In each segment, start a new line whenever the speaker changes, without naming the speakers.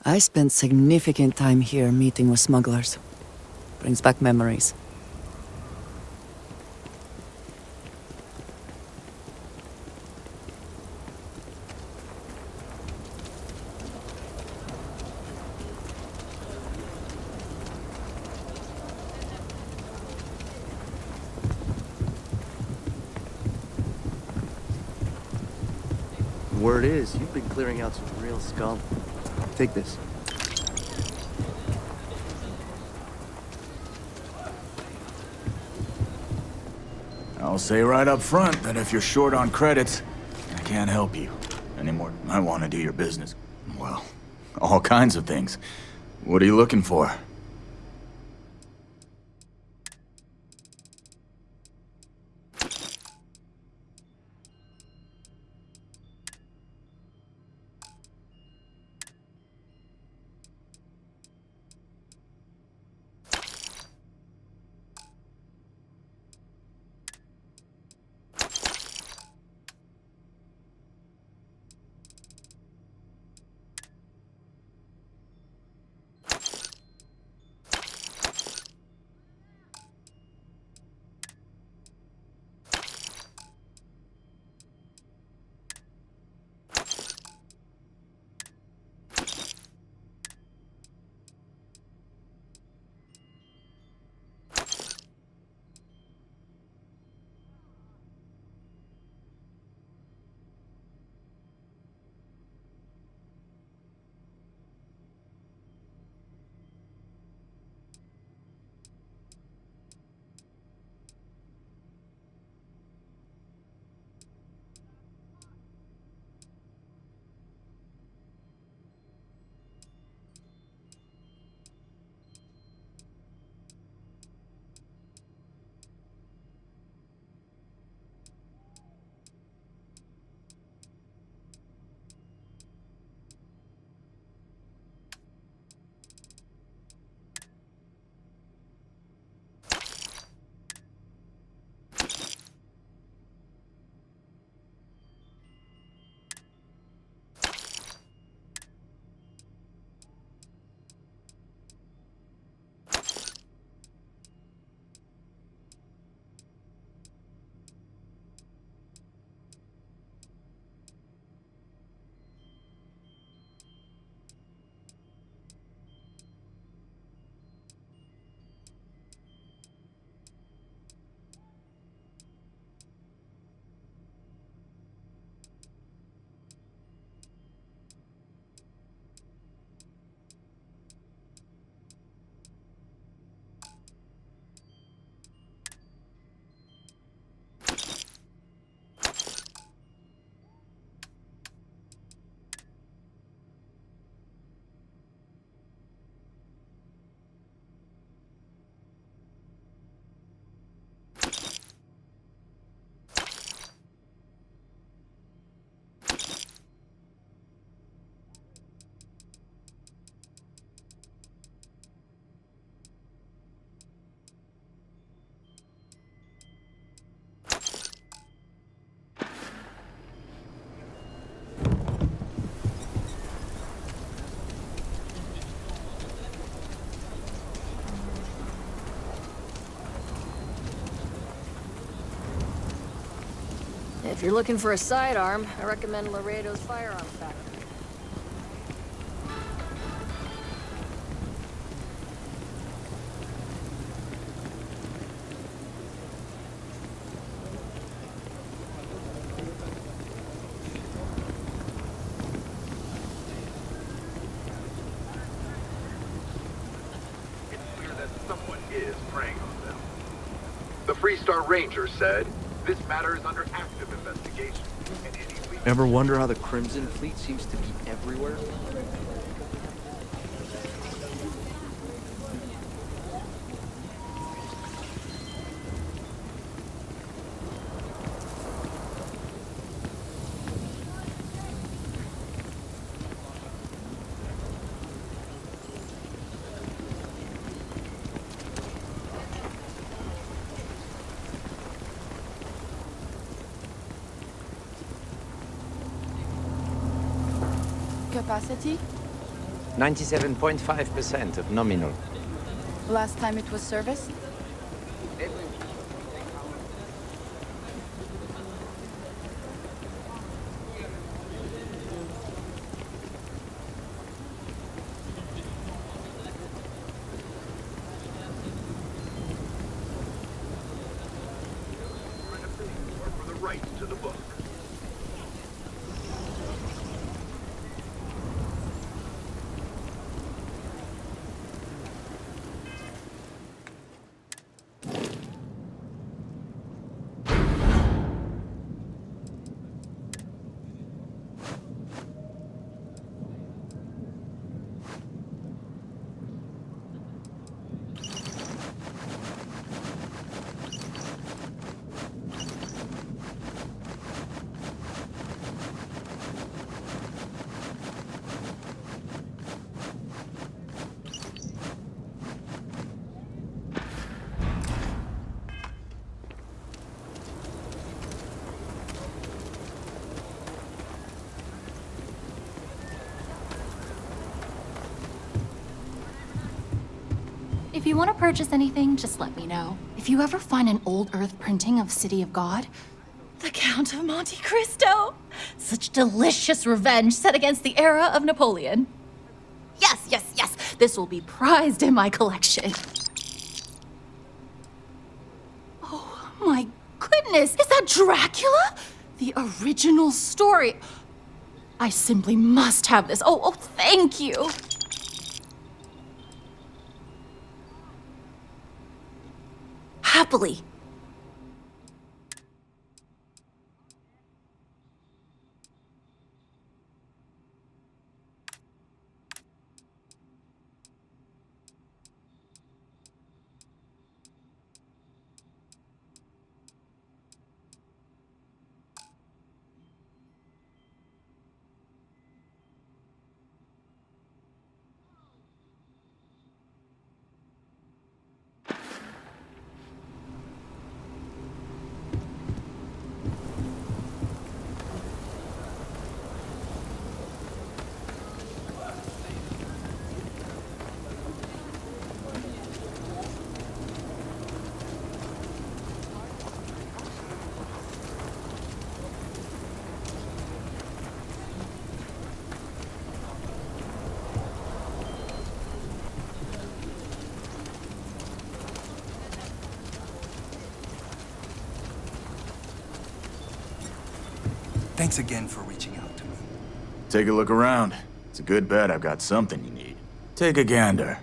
I spent significant time here meeting with smugglers. Brings back memories.
Word is, you've been clearing out some real scum. Take this.
I'll say right up front that if you're short on credits, I can't help you anymore. I want to do your business. Well, all kinds of things. What are you looking for?
If you're looking for a sidearm, I recommend Laredo's Firearms Factory.
It's clear that someone is preying on them. The Freestar Ranger said, this matter is under active investigation. And any lead-
Ever wonder how the Crimson Fleet seems to be everywhere?
Capacity? 97.5% of nominal.
Last time it was serviced?
Or for the rights to the book.
If you want to purchase anything, just let me know. If you ever find an old Earth printing of City of God, the Count of Monte Cristo. Such delicious revenge set against the era of Napoleon. Yes, yes, yes. This will be prized in my collection. Oh my goodness, is that Dracula? The original story. I simply must have this. Oh, thank you. Happily.
Thanks again for reaching out to me.
Take a look around. It's a good bet I've got something you need. Take a gander.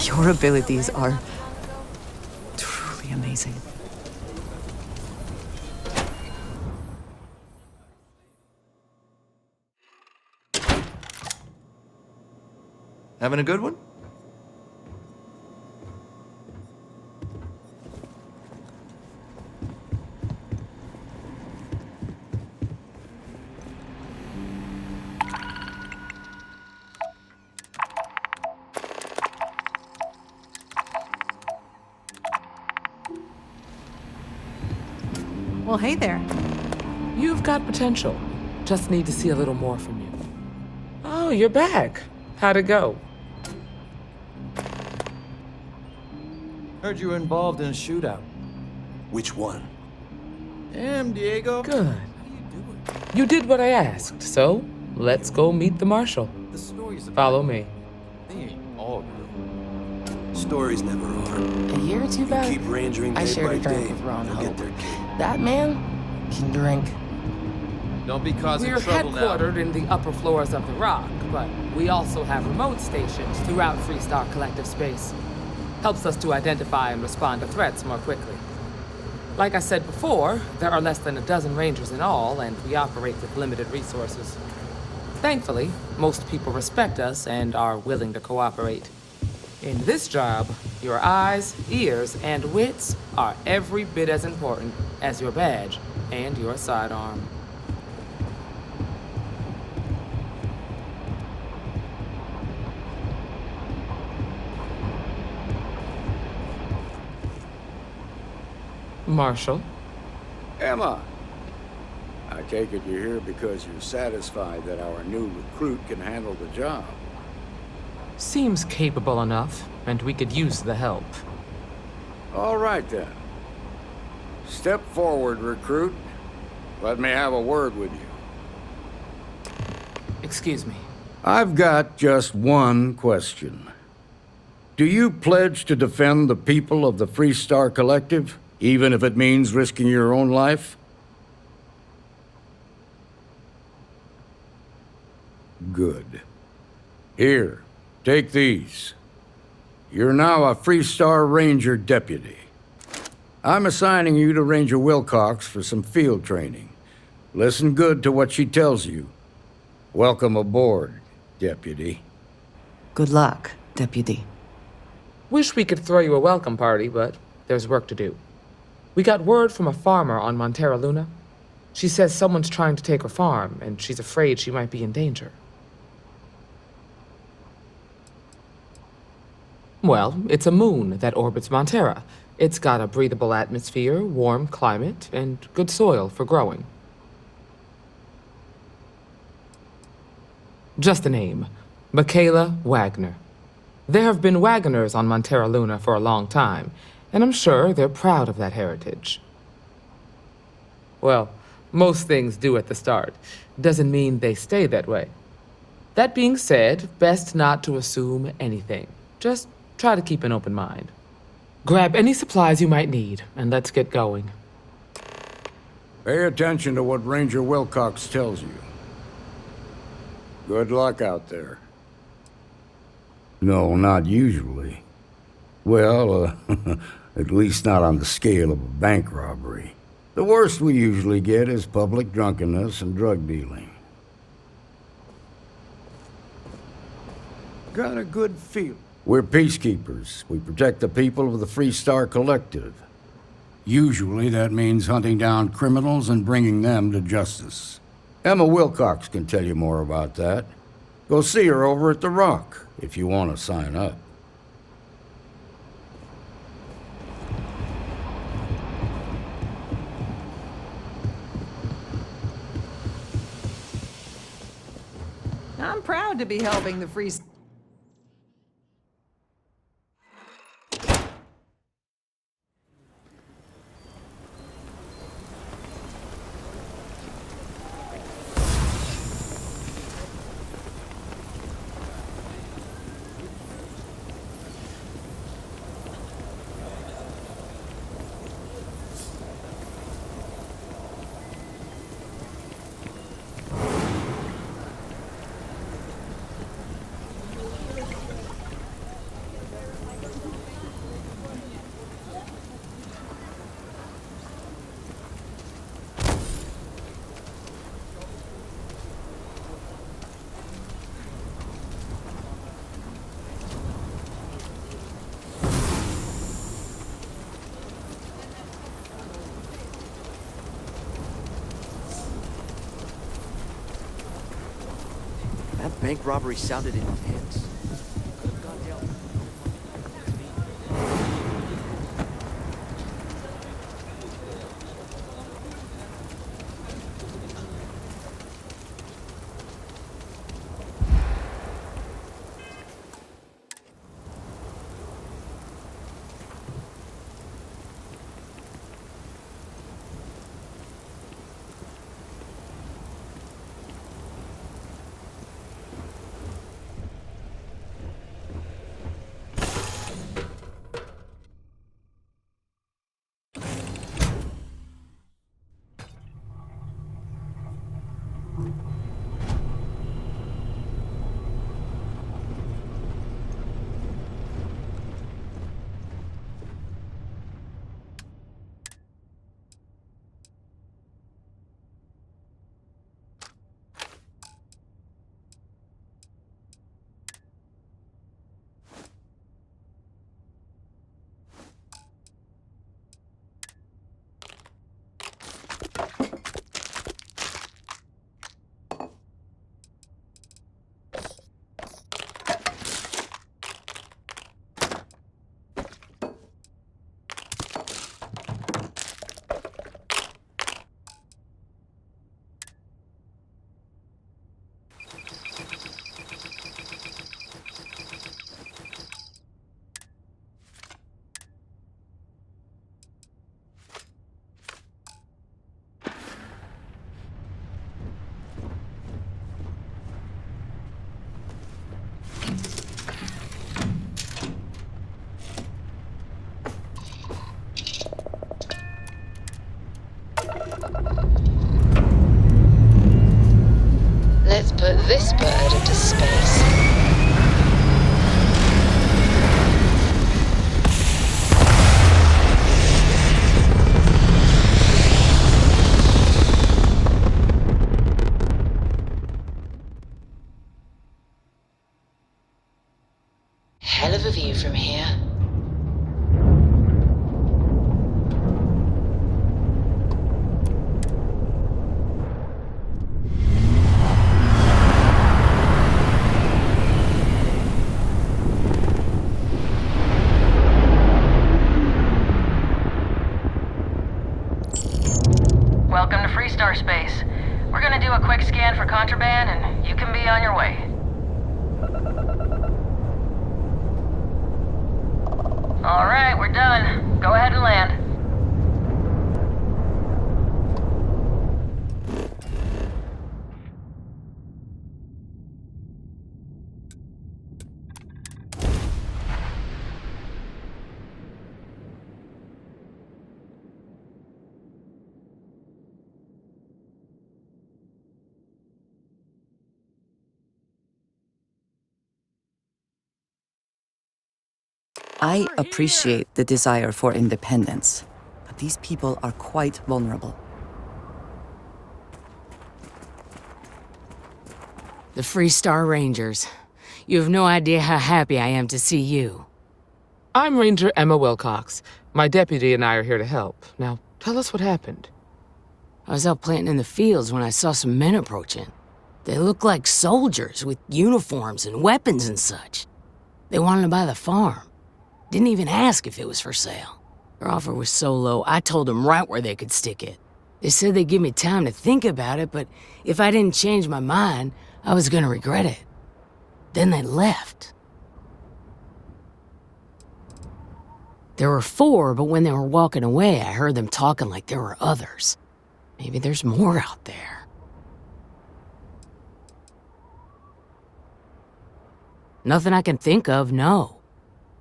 Your abilities are truly amazing.
Having a good one?
Well, hey there.
You've got potential. Just need to see a little more from you. Oh, you're back. How'd it go?
Heard you were involved in a shootout.
Which one?
Damn, Diego.
Good. You did what I asked, so let's go meet the marshal.
The stories about
Follow me.
they ain't all real.
Stories never are.
A year or two back,
Keep rangering
I
day
shared
by
a drink
day.
with Ron
You'll
Hope.
get there, kid.
That man can drink.
Don't be causing
We're
trouble now.
headquartered in the upper floors of the Rock, but we also have remote stations throughout Freestar Collective space. Helps us to identify and respond to threats more quickly. Like I said before, there are less than a dozen Rangers in all, and we operate with limited resources. Thankfully, most people respect us and are willing to cooperate. In this job, your eyes, ears, and wits are every bit as important as your badge and your sidearm. Marshal?
Emma, I take it you're here because you're satisfied that our new recruit can handle the job.
Seems capable enough, and we could use the help.
All right, then. Step forward, recruit. Let me have a word with you.
Excuse me.
I've got just one question. Do you pledge to defend the people of the Freestar Collective, even if it means risking your own life? Good. Here, take these. You're now a Freestar Ranger deputy. I'm assigning you to Ranger Wilcox for some field training. Listen good to what she tells you. Welcome aboard, deputy.
Good luck, Deputy.
Wish we could throw you a welcome party, but there's work to do. We got word from a farmer on Montera Luna. She says someone's trying to take her farm, and she's afraid she might be in danger. Well, it's a moon that orbits Montera. It's got a breathable atmosphere, warm climate, and good soil for growing. Just a name. Michaela Wagner. There have been Wagoners on Montera Luna for a long time, and I'm sure they're proud of that heritage. Well, most things do at the start. Doesn't mean they stay that way. That being said, best not to assume anything. Just try to keep an open mind. Grab any supplies you might need, and let's get going.
Pay attention to what Ranger Wilcox tells you. Good luck out there. No, not usually. Well, at least not on the scale of a bank robbery. The worst we usually get is public drunkenness and drug dealing. Got a good feel. We're peacekeepers. We protect the people of the Freestar Collective. Usually that means hunting down criminals and bringing them to justice. Emma Wilcox can tell you more about that. Go see her over at the Rock if you want to sign up.
I'm proud to be helping the Free...
bank robbery sounded intense. Could have gone down.
Let's put this bird into space. Hell of a view from here.
Welcome to Freestar Space. We're gonna do a quick scan for contraband, and you can be on your way. All right, we're done. Go ahead and land.
I appreciate the desire for independence, but these people are quite vulnerable.
The Freestar Rangers. You have no idea how happy I am to see you.
I'm Ranger Emma Wilcox. My deputy and I are here to help. Now, tell us what happened.
I was out planting in the fields when I saw some men approaching. They looked like soldiers with uniforms and weapons and such. They wanted to buy the farm. Didn't even ask if it was for sale. Their offer was so low, I told them right where they could stick it. They said they'd give me time to think about it, but if I didn't change my mind, I was gonna regret it. Then they left. There were 4, but when they were walking away, I heard them talking like there were others. Maybe there's more out there. Nothing I can think of, no.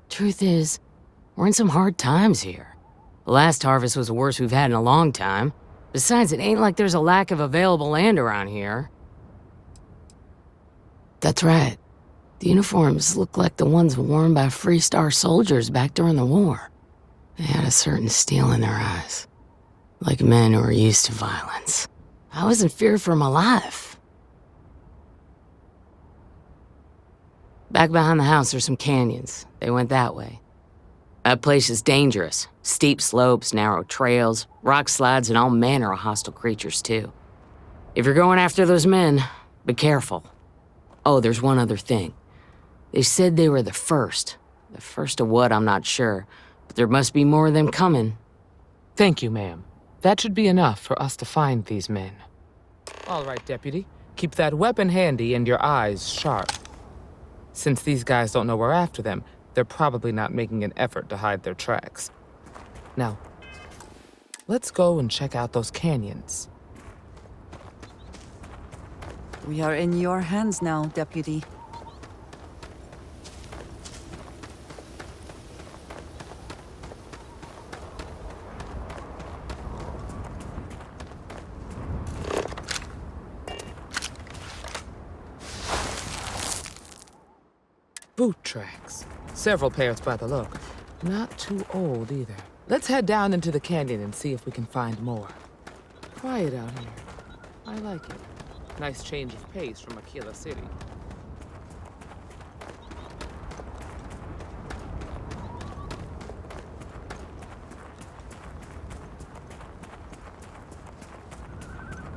Truth is, we're in some hard times here. The last harvest was the worst we've had in a long time. Besides, it ain't like there's a lack of available land around here. That's right. The uniforms look like the ones worn by Freestar soldiers back during the war. They had a certain steel in their eyes. Like men who are used to violence. I was in fear for my life. Back behind the house are some canyons. They went that way. That place is dangerous. Steep slopes, narrow trails, rock slides, and all manner of hostile creatures, too. If you're going after those men, be careful. Oh, there's one other thing. They said they were the first. The first of what, I'm not sure. But there must be more of them coming.
Thank you, ma'am. That should be enough for us to find these men. All right, Deputy. Keep that weapon handy and your eyes sharp. Since these guys don't know we're after them, they're probably not making an effort to hide their tracks. Now, let's go and check out those canyons.
We are in your hands now, Deputy.
Boot tracks. Several pairs by the look. Not too old either. Let's head down into the canyon and see if we can find more. Quiet out here. I like it. Nice change of pace from Aquila City.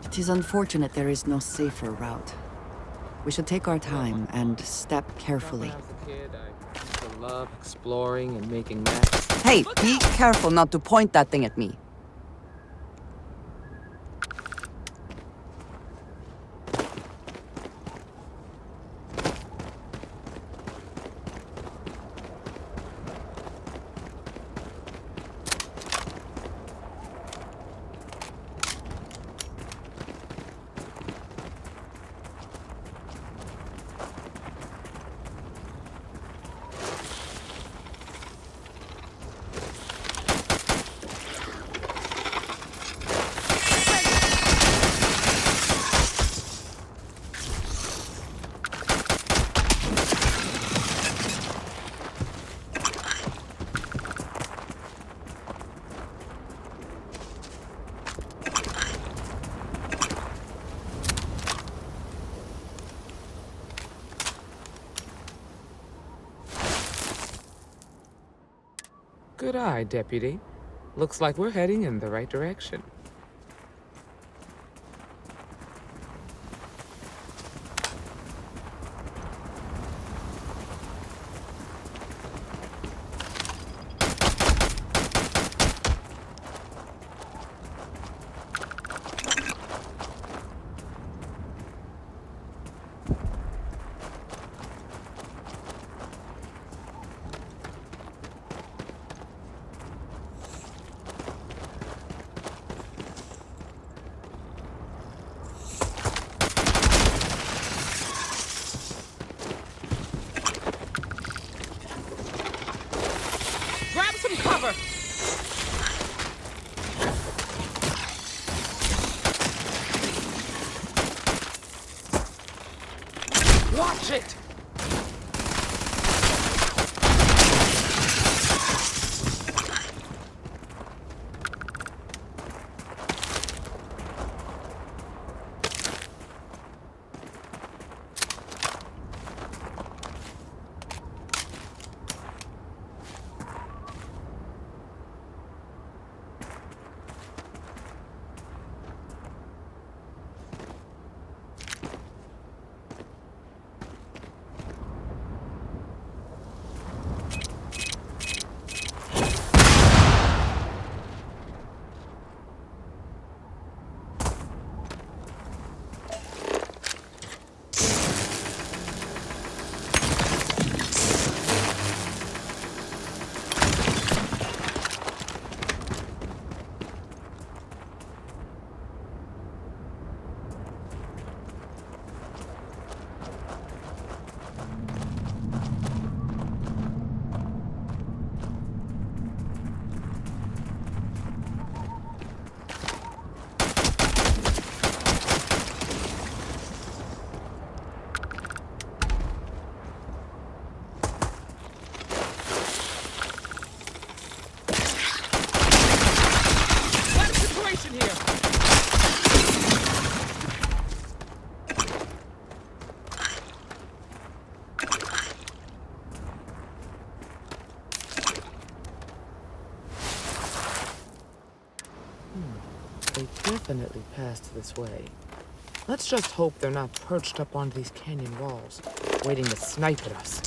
It is unfortunate there is no safer route. We should take our time and step carefully.
When I was a kid, I used to love exploring and making maps.
Hey, be careful not to point that thing at me.
Good eye, Deputy. Looks like we're heading in the right direction. Grab some cover! Watch it! They definitely passed this way. Let's just hope they're not perched up on these canyon walls, waiting to snipe at us.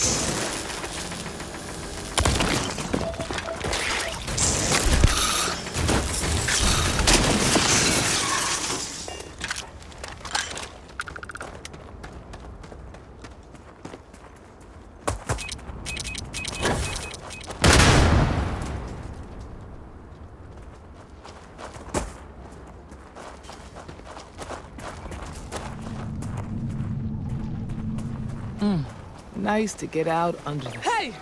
Nice to get out under the... Hey!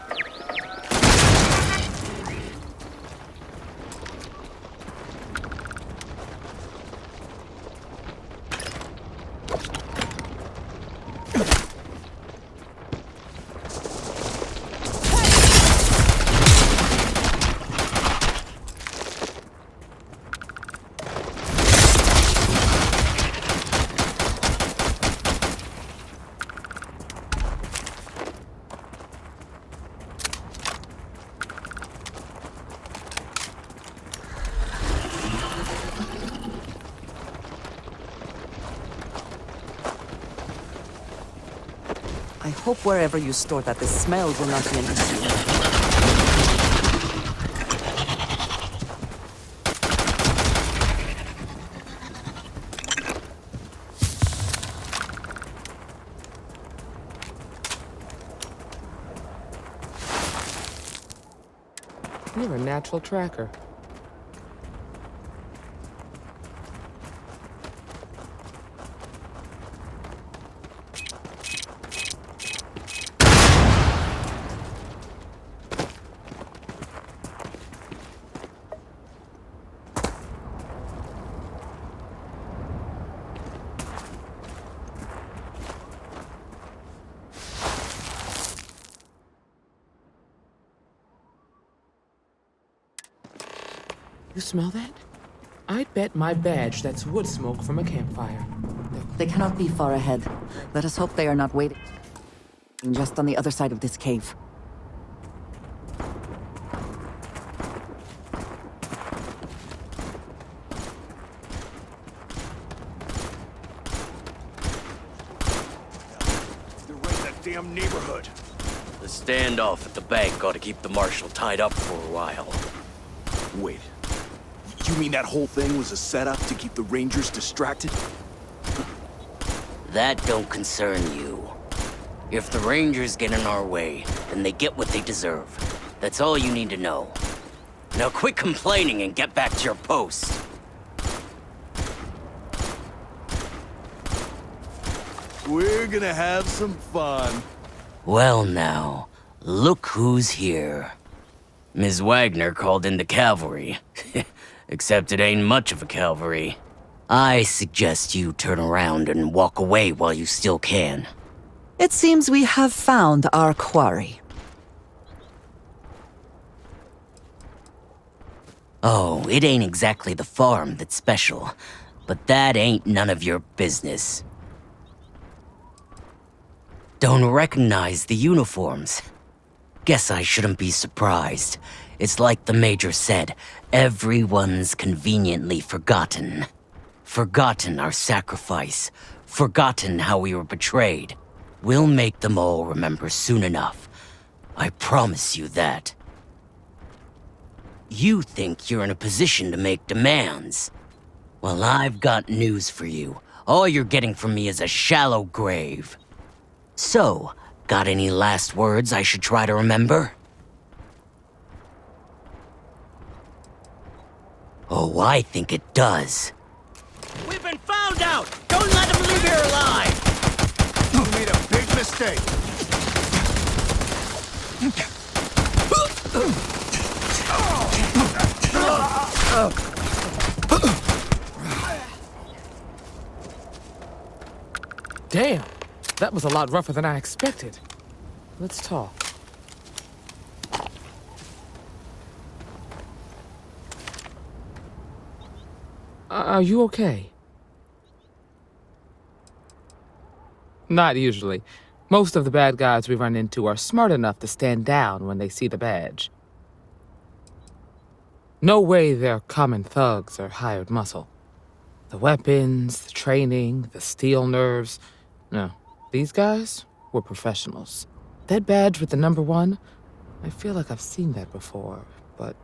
I hope wherever you store that, the smell will not be an issue.
You're a natural tracker. You smell that? I'd bet my badge that's wood smoke from a campfire.
They cannot be far ahead. Let us hope they are not waiting just on the other side of this cave.
They're right in that damn neighborhood. The standoff at the bank ought to keep the marshal tied up for a while.
Wait. You mean that whole thing was a setup to keep the Rangers distracted?
That don't concern you. If the Rangers get in our way, then they get what they deserve. That's all you need to know. Now quit complaining and get back to your post.
We're gonna have some fun.
Well now, look who's here. Ms. Wagner called in the cavalry. Except it ain't much of a cavalry. I suggest you turn around and walk away while you still can.
It seems we have found our quarry.
Oh, it ain't exactly the farm that's special, but that ain't none of your business. Don't recognize the uniforms. Guess I shouldn't be surprised. It's like the Major said, everyone's conveniently forgotten. Forgotten our sacrifice. Forgotten how we were betrayed. We'll make them all remember soon enough. I promise you that. You think you're in a position to make demands. Well, I've got news for you. All you're getting from me is a shallow grave. So, got any last words I should try to remember? Oh, I think it does. We've been found out! Don't let them leave here alive!
You made a big mistake.
Damn, that was a lot rougher than I expected. Let's talk. Are you okay? Not usually. Most of the bad guys we run into are smart enough to stand down when they see the badge. No way they're common thugs or hired muscle. The weapons, the training, the steel nerves. No, these guys were professionals. That badge with the number 1, I feel like I've seen that before, but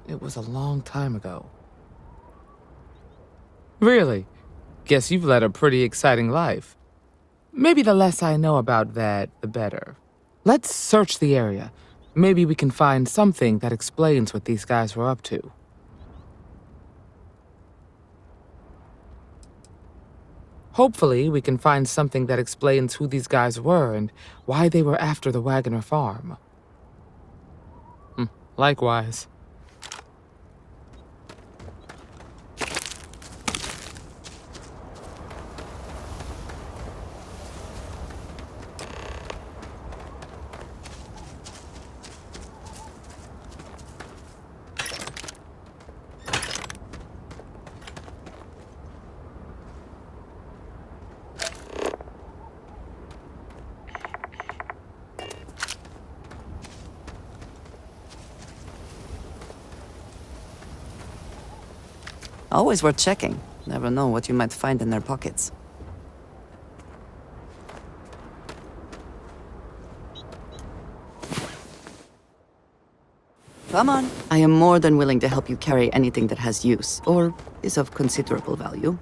it was a long time ago. Really? Guess you've led a pretty exciting life. Maybe the less I know about that, the better. Let's search the area. Maybe we can find something that explains what these guys were up to. Hopefully, we can find something that explains who these guys were and why they were after the Wagoner farm. Likewise.
Always worth checking. Never know what you might find in their pockets. Come on. I am more than willing to help you carry anything that has use, or is of considerable value.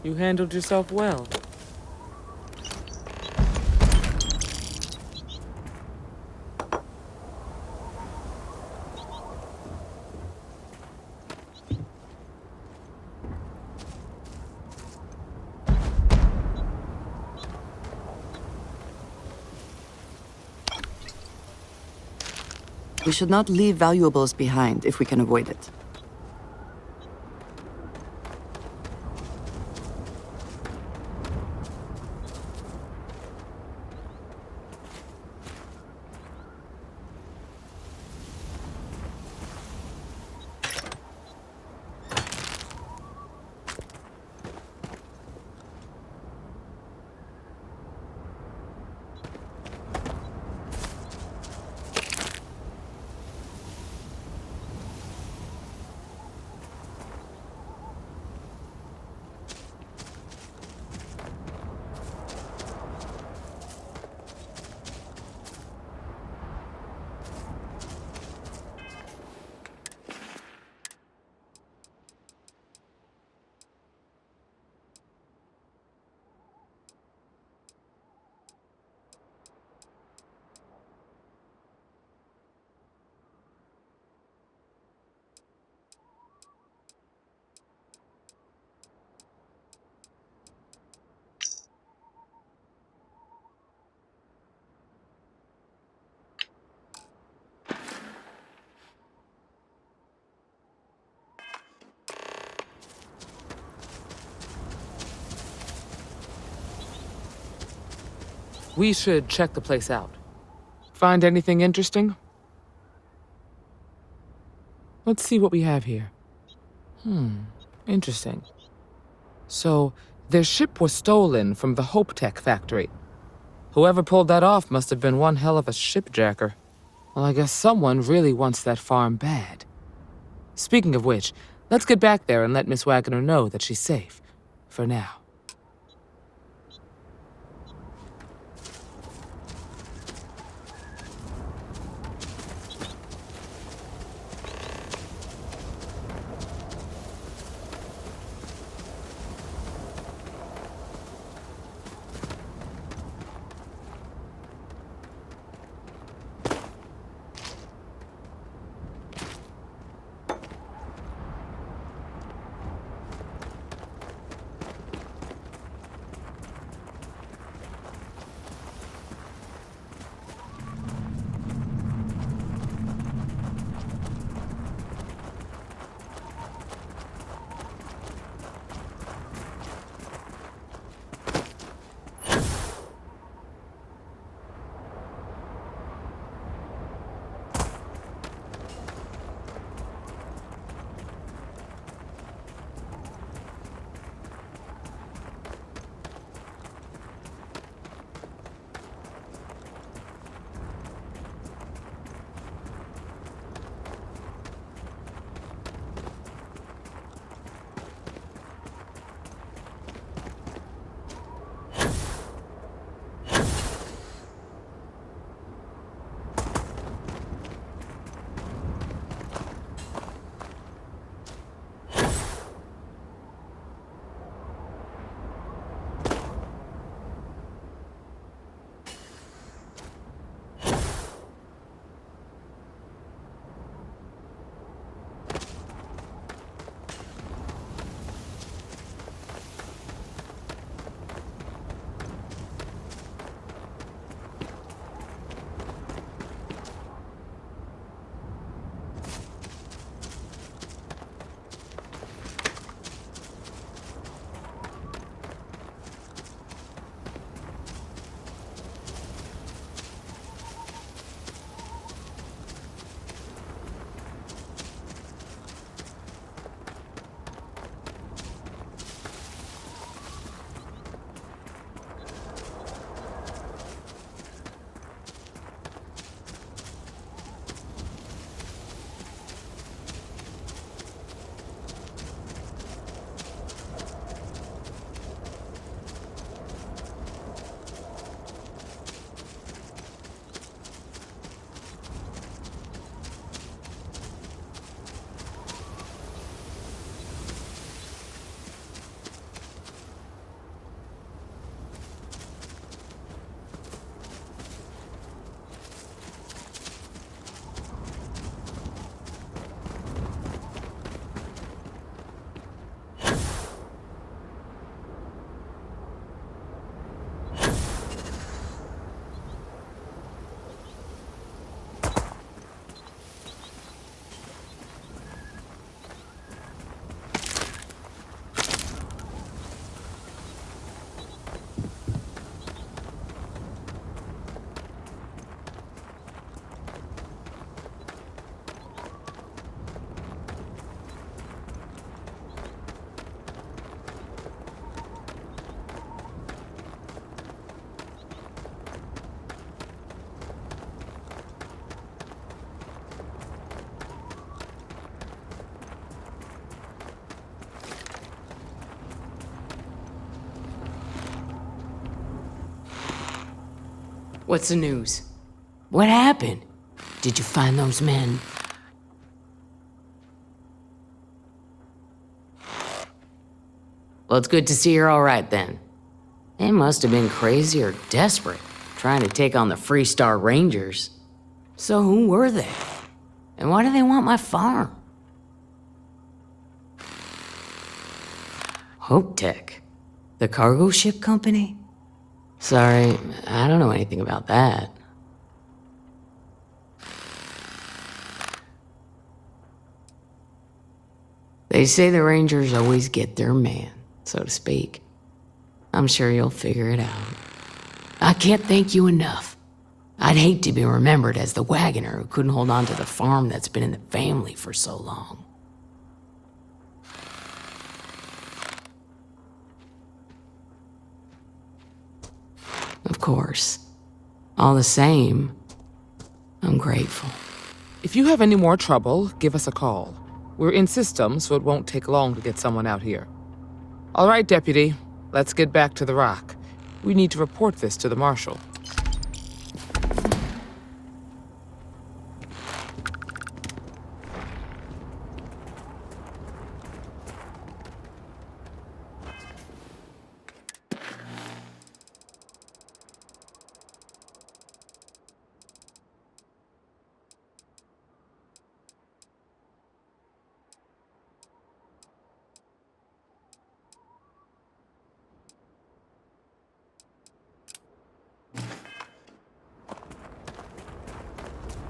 You handled yourself well.
We should not leave valuables behind if we can avoid it.
We should check the place out. Find anything interesting? Let's see what we have here. Interesting. So, their ship was stolen from the Hope Tech factory. Whoever pulled that off must have been one hell of a shipjacker. Well, I guess someone really wants that farm bad. Speaking of which, let's get back there and let Miss Wagoner know that she's safe. For now.
What's the news? What happened? Did you find those men? Well, it's good to see you're all right then. They must have been crazy or desperate, trying to take on the Freestar Rangers. So who were they? And why do they want my farm? Hope Tech, the cargo ship company? Sorry, I don't know anything about that. They say the Rangers always get their man, so to speak. I'm sure you'll figure it out. I can't thank you enough. I'd hate to be remembered as the wagoner who couldn't hold on to the farm that's been in the family for so long. Of course. All the same, I'm grateful.
If you have any more trouble, give us a call. We're in system, so it won't take long to get someone out here. All right, Deputy. Let's get back to the rock. We need to report this to the Marshal.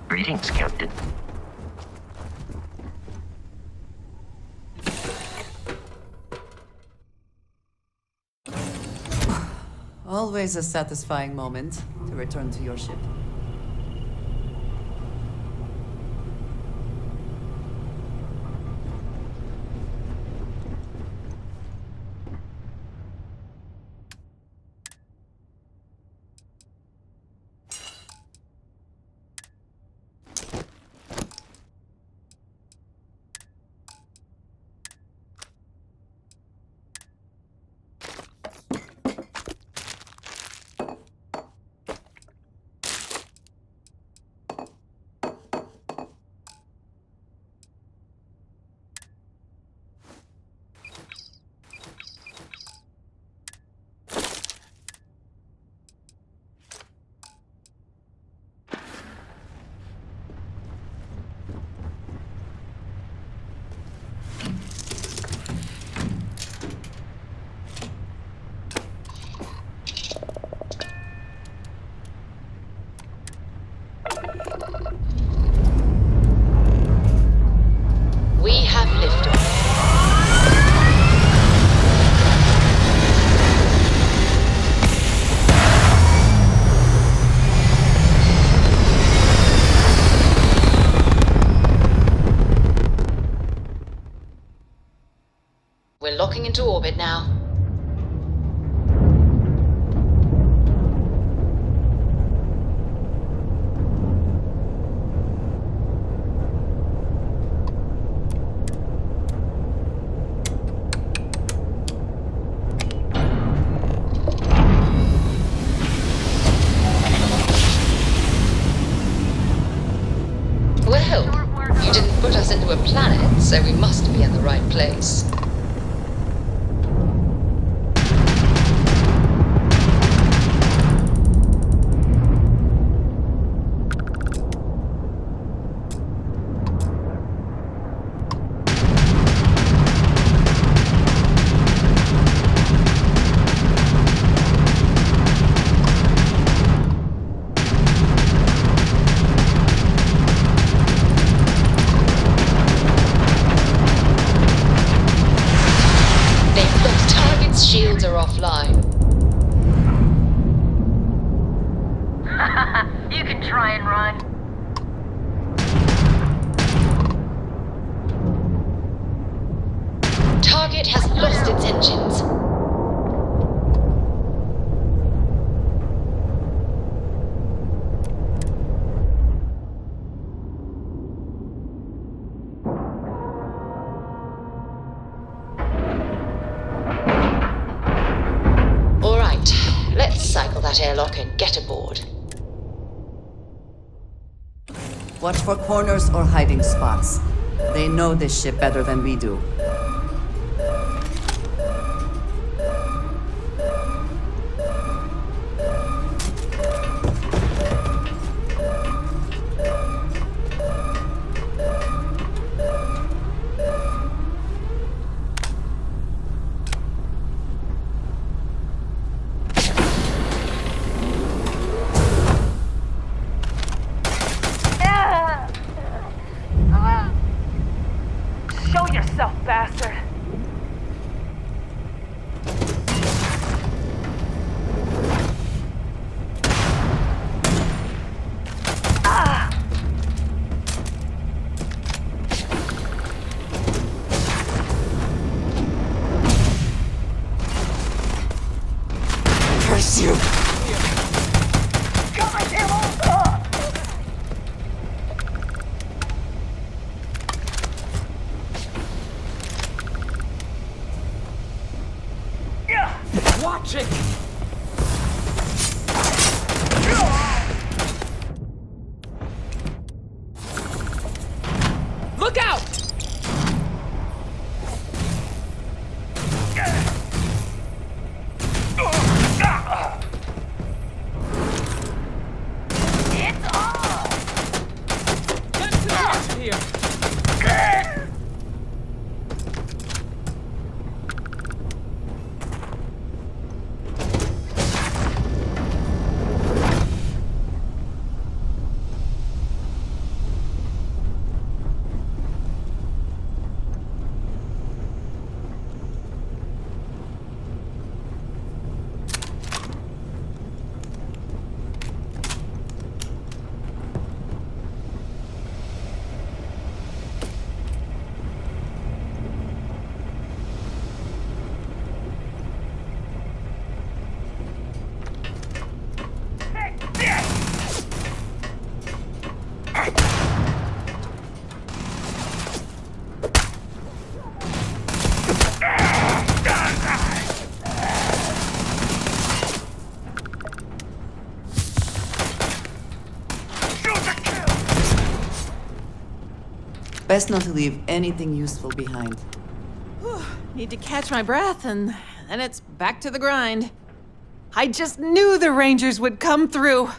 Greetings, Captain.
Always a satisfying moment to return to your ship.
We have liftoff. We're locking into orbit now. Well, you didn't put us into a planet, so we must be in the right place. Shields are offline.
You can try and run.
Target has lost its engines. All right, let's cycle that airlock and get aboard.
Watch for corners or hiding spots. They know this ship better than we do.
Show yourself, bastard!
Curse you!
Watch it! Look out!
It's on!
Get to the action here!
Best not to leave anything useful behind.
Need to catch my breath, and then it's back to the grind. I just knew the Rangers would come through.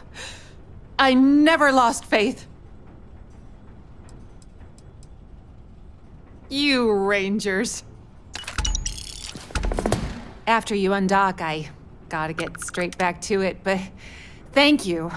I never lost faith. You Rangers. After you undock, I gotta get straight back to it, but thank you